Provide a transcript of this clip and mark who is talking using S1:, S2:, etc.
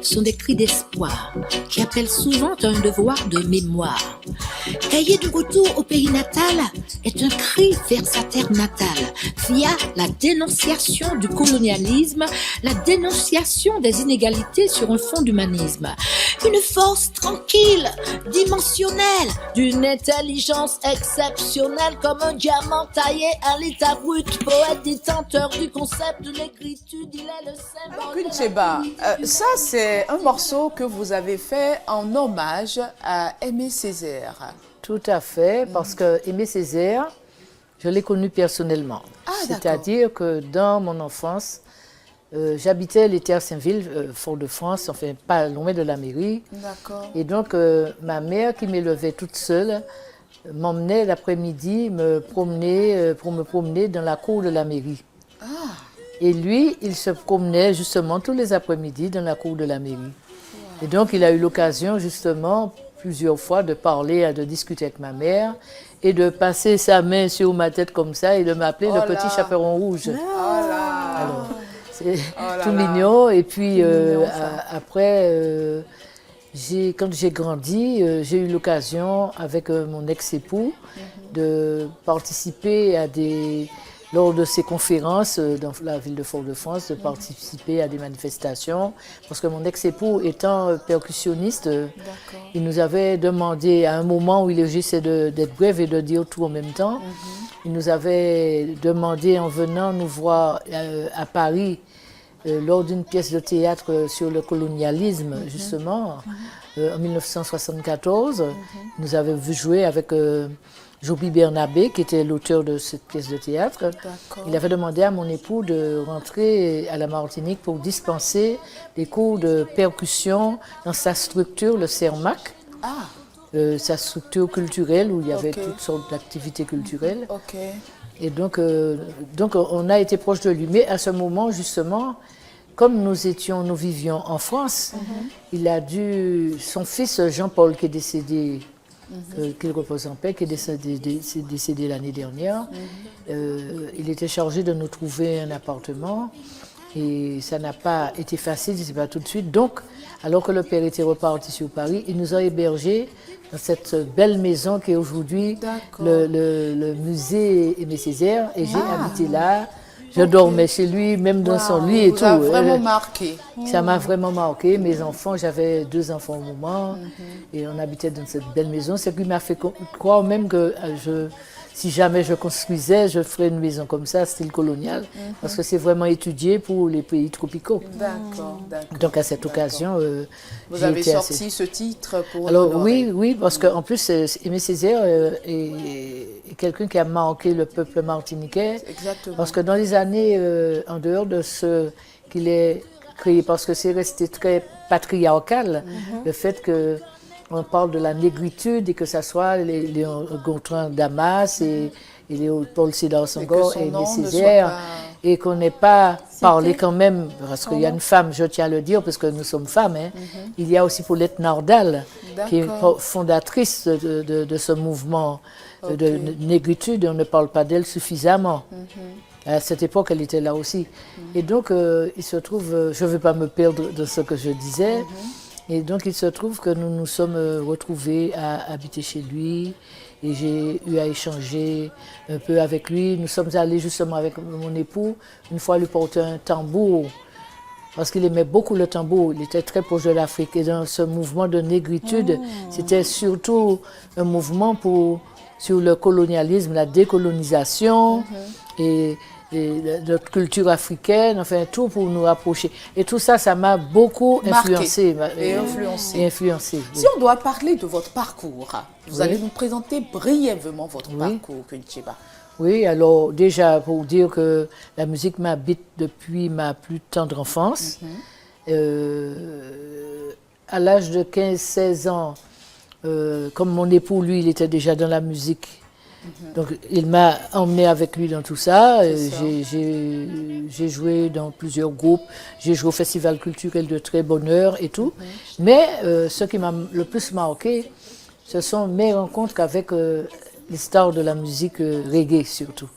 S1: sont des cris d'espoir qui appellent souvent à un devoir de mémoire. Cahier de retour au pays natal est un cri vers sa terre natale via la dénonciation du colonialisme, la dénonciation des inégalités sur un fond d'humanisme. Une force tranquille, dimensionnelle, d'une intelligence exceptionnelle comme un diamant taillé à l'état brut, poète détenteur du concept de négritude, il est le symbole.
S2: Queen Cheba, ça c'est un morceau que vous avez fait en hommage à Aimé Césaire.
S3: Tout à fait, parce que Aimé Césaire, je l'ai connu personnellement. C'est-à-dire que dans mon enfance, j'habitais les Terres Saint-Ville, Fort-de-France, enfin pas loin de la mairie.
S2: D'accord.
S3: Et donc ma mère qui m'élevait toute seule m'emmenait l'après-midi pour me promener dans la cour de la mairie.
S2: Ah.
S3: Et lui, il se promenait justement tous les après-midi dans la cour de la mairie. Wow. Et donc il a eu l'occasion justement plusieurs fois de parler, de discuter avec ma mère et de passer sa main sur ma tête comme ça et de m'appeler le petit chaperon rouge. Alors, c'est tout mignon. Et puis après, quand j'ai grandi, j'ai eu l'occasion avec mon ex-époux de participer lors de ces conférences dans la ville de Fort-de-France, de participer à des manifestations. Parce que mon ex-époux étant percussionniste, il nous avait demandé, à un moment où il essayait d'être bref et de dire tout en même temps, il nous avait demandé en venant nous voir à Paris lors d'une pièce de théâtre sur le colonialisme, justement, en 1974. Il nous avait vu jouer avec Joby Bernabé, qui était l'auteur de cette pièce de théâtre. Il avait demandé à mon époux de rentrer à la Martinique pour dispenser des cours de percussion dans sa structure, le CERMAC, sa structure culturelle où il y avait toutes sortes d'activités culturelles. Et donc on a été proche de lui. Mais à ce moment, justement, comme nous vivions en France, il a dû, son fils Jean-Paul qui est décédé, qu'il repose en paix, qui est décédé l'année dernière. Il était chargé de nous trouver un appartement et ça n'a pas été facile, c'est pas tout de suite. Donc, alors que le père était reparti sur Paris, il nous a hébergés dans cette belle maison qui est aujourd'hui le musée Aimé Césaire et j'ai habité là. Je dormais chez lui, même dans son lit et tout.
S2: Ça m'a vraiment marqué.
S3: Ça m'a vraiment marqué. Mes enfants, j'avais 2 enfants au moment et on habitait dans cette belle maison. Ce qui m'a fait croire même que si jamais je construisais, je ferais une maison comme ça, style colonial, parce que c'est vraiment étudié pour les pays tropicaux.
S2: D'accord.
S3: Donc à cette occasion,
S2: vous avez sorti ce titre pour
S3: alors oui, parce qu'en plus, Aimé Césaire est quelqu'un qui a marqué le peuple martiniquais.
S2: Exactement.
S3: Parce que dans les années, en dehors de ce qu'il est créé, parce que c'est resté très patriarcal, le fait que on parle de la négritude et que ce soit les Gontran Damas et Léopold Sédar Senghor et Aimé Césaire et qu'on n'ait pas parlé quand même, parce qu'il y a une femme, je tiens à le dire, parce que nous sommes femmes, il y a aussi Paulette Nardal, qui est fondatrice de ce mouvement de négritude, et on ne parle pas d'elle suffisamment. À cette époque, elle était là aussi. Et donc, il se trouve, je ne veux pas me perdre de ce que je disais, et donc il se trouve que nous nous sommes retrouvés à habiter chez lui et j'ai eu à échanger un peu avec lui. Nous sommes allés justement avec mon époux une fois lui porter un tambour parce qu'il aimait beaucoup le tambour. Il était très proche de l'Afrique et dans ce mouvement de négritude, c'était surtout un mouvement sur le colonialisme, la décolonisation et notre culture africaine, enfin tout pour nous rapprocher. Et tout ça, ça m'a beaucoup influencé.
S2: Influencé. Si on doit parler de votre parcours, vous allez nous présenter brièvement votre parcours, Queen Cheba.
S3: Oui, alors déjà pour dire que la musique m'habite depuis ma plus tendre enfance. À l'âge de 15-16 ans, comme mon époux, lui, il était déjà dans la musique. Donc, il m'a emmené avec lui dans tout ça. J'ai joué dans plusieurs groupes. J'ai joué au Festival culturel de Très Bonheur et tout. Mais ce qui m'a le plus marqué, ce sont mes rencontres avec les stars de la musique reggae surtout.